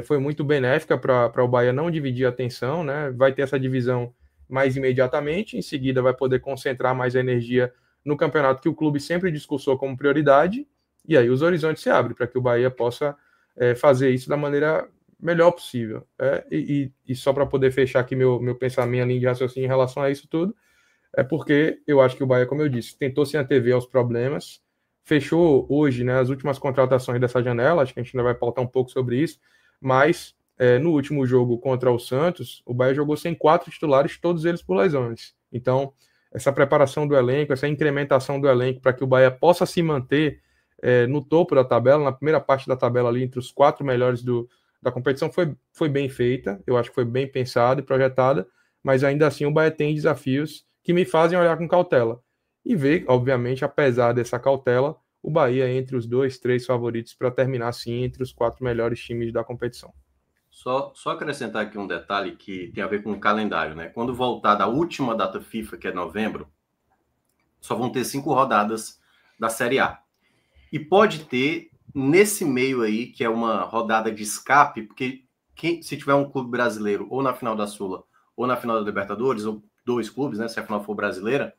foi muito benéfica para o Bahia não dividir a atenção, né? Vai ter essa divisão mais imediatamente, em seguida vai poder concentrar mais a energia no campeonato que o clube sempre discursou como prioridade, e aí os horizontes se abrem para que o Bahia possa fazer isso da maneira melhor possível. E só para poder fechar aqui meu pensamento, linha de raciocínio em relação a isso tudo, é porque eu acho que o Bahia, como eu disse, tentou se antever aos problemas, fechou hoje, né, as últimas contratações dessa janela, acho que a gente ainda vai pautar um pouco sobre isso, mas no último jogo contra o Santos, o Bahia jogou sem 4 titulares, todos eles por lesões. Então, essa preparação do elenco, essa incrementação do elenco para que o Bahia possa se manter no topo da tabela, na primeira parte da tabela ali, entre os 4 melhores da competição, foi bem feita, eu acho que foi bem pensada e projetada, mas ainda assim o Bahia tem desafios que me fazem olhar com cautela. E ver, obviamente, apesar dessa cautela, o Bahia entre os 2, 3 favoritos para terminar, sim, entre os 4 melhores times da competição. Só acrescentar aqui um detalhe que tem a ver com o calendário, né? Quando voltar da última data FIFA, que é novembro, só vão ter 5 rodadas da Série A. E pode ter, nesse meio aí, que é uma rodada de escape, porque se tiver um clube brasileiro ou na final da Sula ou na final da Libertadores, ou 2 clubes, né, se a final for brasileira,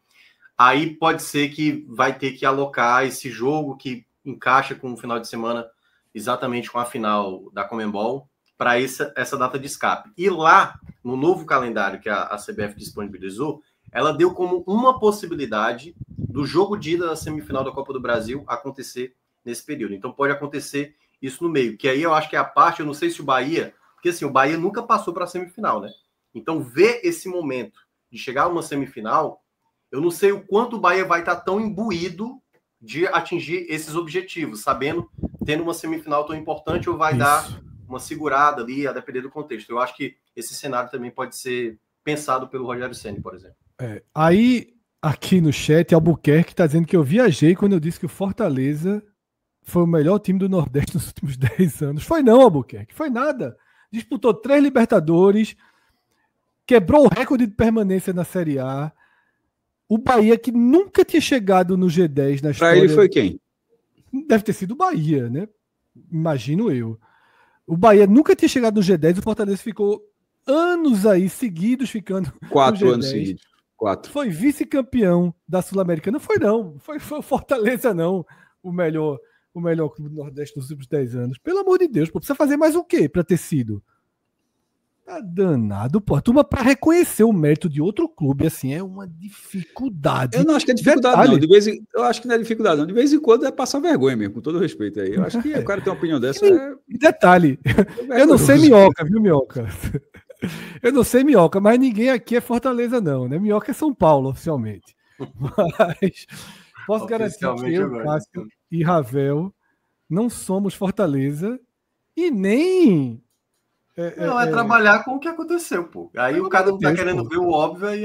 aí pode ser que vai ter que alocar esse jogo que encaixa com o final de semana, exatamente com a final da Conmebol, para essa data de escape. E lá, no novo calendário que a CBF disponibilizou, ela deu como uma possibilidade do jogo de ida da semifinal da Copa do Brasil acontecer nesse período. Então pode acontecer isso no meio, que aí eu acho que é a parte, eu não sei se o Bahia, porque assim, o Bahia nunca passou para a semifinal, né? Então ver esse momento de chegar a uma semifinal, eu não sei o quanto o Bahia vai estar tão imbuído de atingir esses objetivos, tendo uma semifinal tão importante, ou vai dar uma segurada ali, a depender do contexto. Eu acho que esse cenário também pode ser pensado pelo Rogério Ceni, por exemplo. Aí, aqui no chat, Albuquerque está dizendo que eu viajei quando eu disse que o Fortaleza foi o melhor time do Nordeste nos últimos 10 anos. Foi não, Albuquerque, foi nada. Disputou 3 Libertadores, quebrou o recorde de permanência na Série A. O Bahia, que nunca tinha chegado no G10 na história... Para ele foi quem? Deve ter sido o Bahia, né? Imagino eu. O Bahia nunca tinha chegado no G10, o Fortaleza ficou anos aí, seguidos, ficando 4 anos seguidos. 4. Foi vice-campeão da Sul-Americana. Foi não. Foi o Fortaleza, não. O melhor o melhor clube do Nordeste dos últimos 10 anos. Pelo amor de Deus, pô, precisa fazer mais o quê para ter sido? Tá danado, pô. A turma, para reconhecer o mérito de outro clube, assim, é uma dificuldade. Eu não acho que é dificuldade, Detalhe. não. Eu acho que não é dificuldade, não. De vez em quando é passar vergonha mesmo, com todo respeito aí. Eu acho que o cara tem uma opinião dessa. E detalhe, eu não sei Minhoca, viu, Minhoca? Eu não sei Minhoca, mas ninguém aqui é Fortaleza, não, né? Minhoca é São Paulo, oficialmente. Mas posso garantir que eu, Cássio e Ravel não somos Fortaleza e nem... Não, é trabalhar com o que aconteceu, pô. Aí o cara não tá querendo ver o óbvio, aí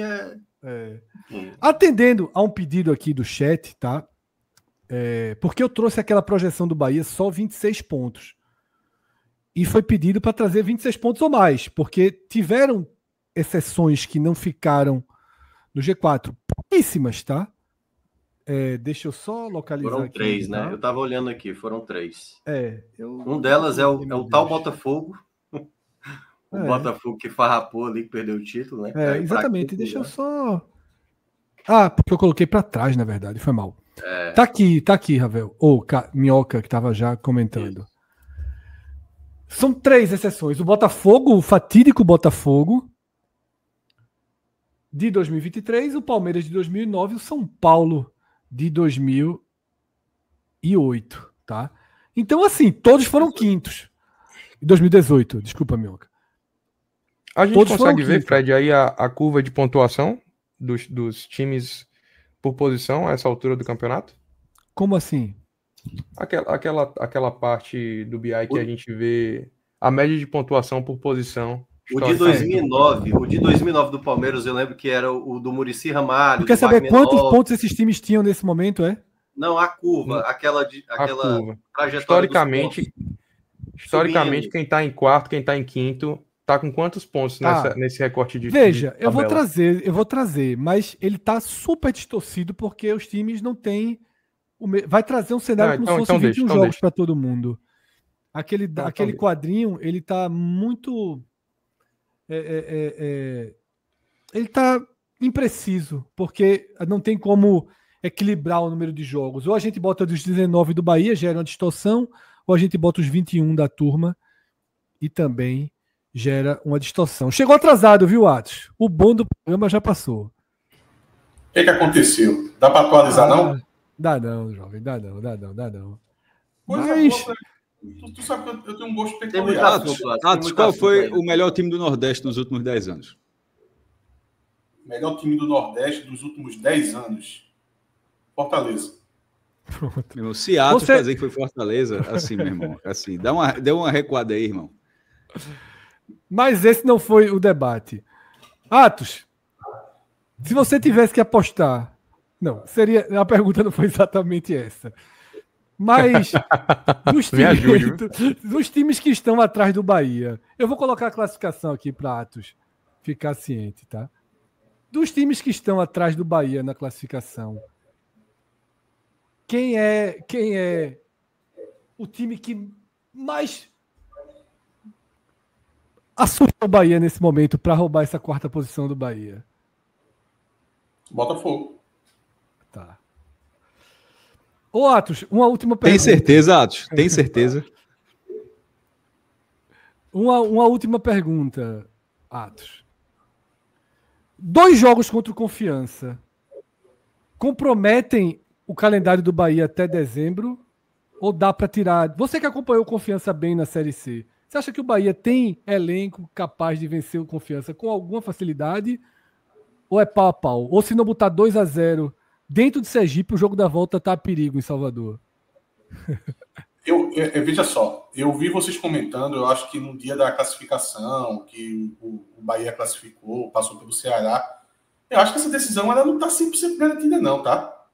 Atendendo a um pedido aqui do chat, tá? Porque eu trouxe aquela projeção do Bahia só 26 pontos. E foi pedido para trazer 26 pontos ou mais, porque tiveram exceções que não ficaram no G4. Pouquíssimas, tá? Deixa eu só localizar foram aqui. Foram 3, tá? né? Eu tava olhando aqui, foram 3. Um delas é o tal Botafogo. O Botafogo que farrapou ali, que perdeu o título, né? Exatamente. Deixa eu só... porque eu coloquei para trás, na verdade. Foi mal. Tá aqui, Ravel. Ou Minhoca, que tava já comentando. Isso. São 3 exceções. O Botafogo, o fatídico Botafogo de 2023, o Palmeiras de 2009 e o São Paulo de 2008, tá? Então, assim, todos foram quintos. Em 2018, desculpa, Minhoca. A gente consegue ver, Fred, aí a curva de pontuação dos times por posição a essa altura do campeonato? Como assim? Aquela parte do BI que a gente vê a média de pontuação por posição. O de 2009 do Palmeiras, eu lembro que era o do Muricy Ramalho. Tu quer saber quantos pontos esses times tinham nesse momento, Não, a curva, aquela curva. Trajetória Historicamente, quem tá em quarto, quem tá em quinto, tá com quantos pontos nesse recorte de Veja, eu vou trazer, mas ele tá super distorcido porque os times não têm... Vai trazer um cenário como se fosse 21 jogos para todo mundo. Aquele quadrinho, ele tá muito... ele tá impreciso, porque não tem como equilibrar o número de jogos. Ou a gente bota dos 19 do Bahia, gera uma distorção, ou a gente bota os 21 da turma e também gera uma distorção. Chegou atrasado, viu, Atos? O bom do programa já passou. O que aconteceu? Dá para atualizar, não? Dá não, jovem. Dá não. Mas... Tu sabe que eu tenho um gosto peculiar. Atos, qual foi o melhor time do Nordeste nos últimos 10 anos? Melhor time do Nordeste dos últimos 10 anos. Fortaleza. Pronto. Se Atos fazer que foi Fortaleza, assim, meu irmão. Assim, dá uma recuada aí, irmão. Mas esse não foi o debate. Atos, se você tivesse que apostar... Não, a pergunta não foi exatamente essa. Mas dos times que estão atrás do Bahia, eu vou colocar a classificação aqui para Atos ficar ciente, tá? Dos times que estão atrás do Bahia na classificação, quem é o time que mais assusta o Bahia nesse momento para roubar essa 4ª posição do Bahia? Botafogo. Tá. Ô, Atos, uma última pergunta. Tem certeza, Atos? Tem certeza? Uma última pergunta, Atos. 2 jogos contra o Confiança comprometem o calendário do Bahia até dezembro? Ou dá para tirar? Você que acompanhou o Confiança bem na Série C, você acha que o Bahia tem elenco capaz de vencer o Confiança com alguma facilidade? Ou é pau a pau? Ou se não botar 2-0 dentro de Sergipe, o jogo da volta tá a perigo em Salvador? Veja só, eu vi vocês comentando, eu acho que no dia da classificação, que o Bahia classificou, passou pelo Ceará, eu acho que essa decisão ela não está 100% garantida não, tá?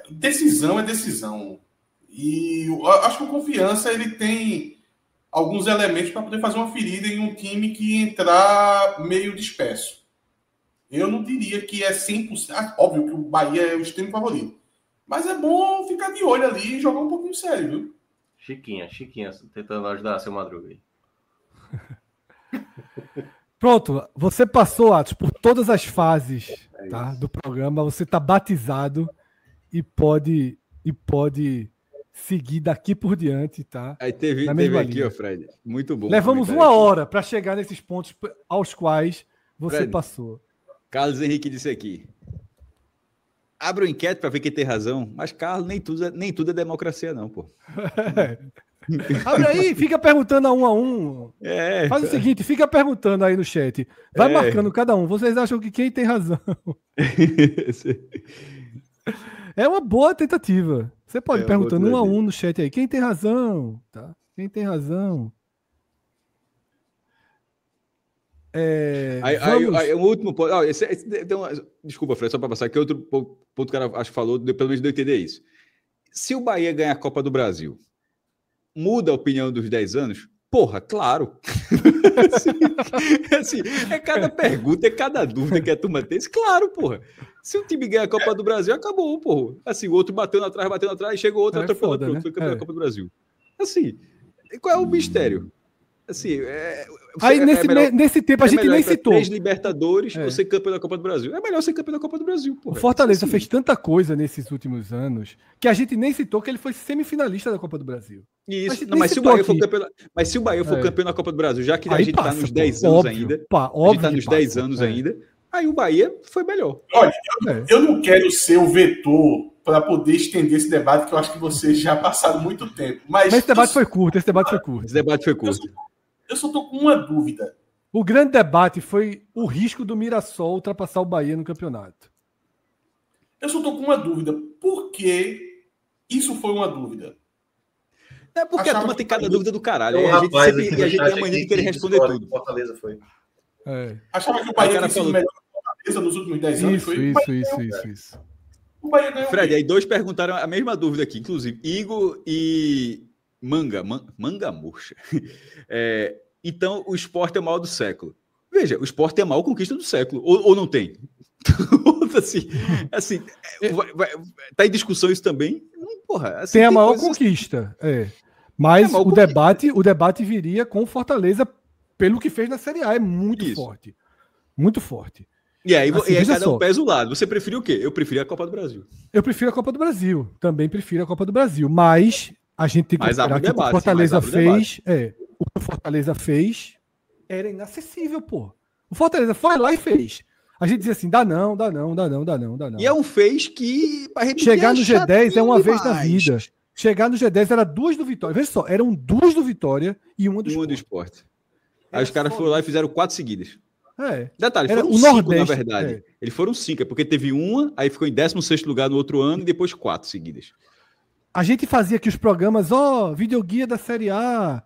Decisão é decisão. E eu acho que o Confiança ele tem alguns elementos para poder fazer uma ferida em um time que entrar meio disperso. Eu não diria que é 100%. Óbvio que o Bahia é o extremo favorito. Mas é bom ficar de olho ali e jogar um pouquinho sério, viu? Chiquinha, tentando ajudar seu Madruga aí. Pronto, você passou, Atos, por todas as fases do programa. Você está batizado e pode seguir daqui por diante, tá? Aí teve aqui, linha. ó, Fred. Muito bom. Levamos uma hora para chegar nesses pontos aos quais você Fred, passou. Carlos Henrique disse aqui. Abre o enquete para ver quem tem razão, mas, Carlos, nem tudo é democracia, não, pô. Abre aí, fica perguntando a um. Faz o seguinte, fica perguntando aí no chat. Vai marcando cada um. Vocês acham que quem tem razão? É uma boa tentativa. Você pode ir perguntando um a um no chat aí. Quem tem razão? Tá? Quem tem razão? Aí, um último ponto. Desculpa, Fred, só para passar aqui. Outro ponto que o cara acho que falou, pelo menos deu a entender isso. Se o Bahia ganhar a Copa do Brasil, muda a opinião dos 10 anos? Porra, claro. assim, é cada pergunta, é cada dúvida que a turma tem. Claro, porra. Se o time ganhar a Copa do Brasil, acabou, porra. Assim, o outro bateu na trás, chegou outro, atropelou outro, foi campeão da Copa do Brasil. Assim, qual é o mistério? Assim, aí nesse tempo a gente nem citou. 3 Libertadores, você campeão da Copa do Brasil. É melhor ser campeão da Copa do Brasil, porra. O Fortaleza fez tanta coisa nesses últimos anos que a gente nem citou que ele foi semifinalista da Copa do Brasil. Isso, mas se o Bahia for campeão, campeão da Copa do Brasil, já que a gente está nos 10 anos ainda, a gente tá nos 10 anos ainda, aí o Bahia foi melhor. Olha, eu não quero ser o vetor para poder estender esse debate, que eu acho que vocês já passaram muito tempo. Mas esse debate foi curto. Eu só estou com uma dúvida. O grande debate foi o risco do Mirassol ultrapassar o Bahia no campeonato. Eu só estou com uma dúvida. Por que isso foi uma dúvida? É porque a turma tem cada dúvida do caralho. A gente tem a mania de querer responder tudo. Fortaleza foi. Achava que o Bahia tinha sido melhor que o Fortaleza nos últimos 10 anos. Isso. O Bahia ganhou. Fred, aí 2 perguntaram a mesma dúvida aqui, inclusive. Igor e Manga murcha. Então, o Sport é o mal do século. Veja, o Sport é a maior conquista do século. Ou não tem? assim, tá em discussão isso também? Porra, assim, tem a maior conquista. Mas o debate viria com o Fortaleza pelo que fez na Série A. É muito forte. Muito forte. E aí cada um pesa o lado. Você preferiu o quê? Eu preferi a Copa do Brasil. Eu prefiro a Copa do Brasil. Também prefiro a Copa do Brasil. Mas a gente tem que considerar que o que o Fortaleza fez... o que o Fortaleza fez era inacessível, pô. O Fortaleza foi lá e fez. A gente dizia assim, dá não. E é um fez que... Chegar no G10 é uma vez na vida. Chegar no G10 era 2 do Vitória. Veja só, eram 2 do Vitória e uma do Sport. Aí os caras foram lá e fizeram 4 seguidas. Detalhe, foram o 5, Nordeste, na verdade. Eles foram 5, porque teve uma, aí ficou em 16º lugar no outro ano e depois 4 seguidas. A gente fazia aqui os programas, videoguia da Série A,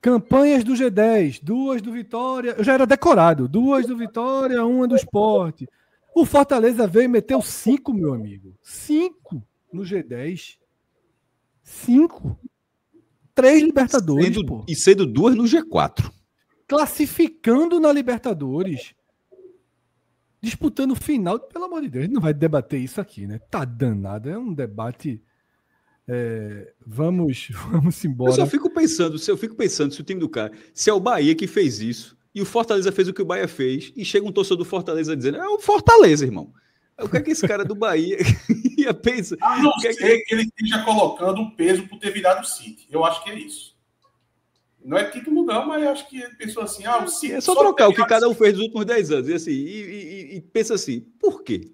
campanhas do G10, 2 do Vitória, eu já era decorado, 2 do Vitória, 1 do Sport. O Fortaleza veio e meteu 5, meu amigo. 5 no G10. 5. 3 Libertadores, sendo 2 no G4. Classificando na Libertadores, disputando o final, pelo amor de Deus, a gente não vai debater isso aqui, né? Tá danado, é um debate. Vamos embora. Eu fico pensando se o time do cara, se é o Bahia que fez isso e o Fortaleza fez o que o Bahia fez e chega um torcedor do Fortaleza dizendo, é o Fortaleza, irmão. O que é que esse cara do Bahia ia pensar? A não ser que ele esteja colocando o peso por ter virado o City. Eu acho que é isso. Não é título não, mas acho que ele pensou assim, o City... É só trocar o que cada um fez nos últimos 10 anos. E pensa assim, por quê?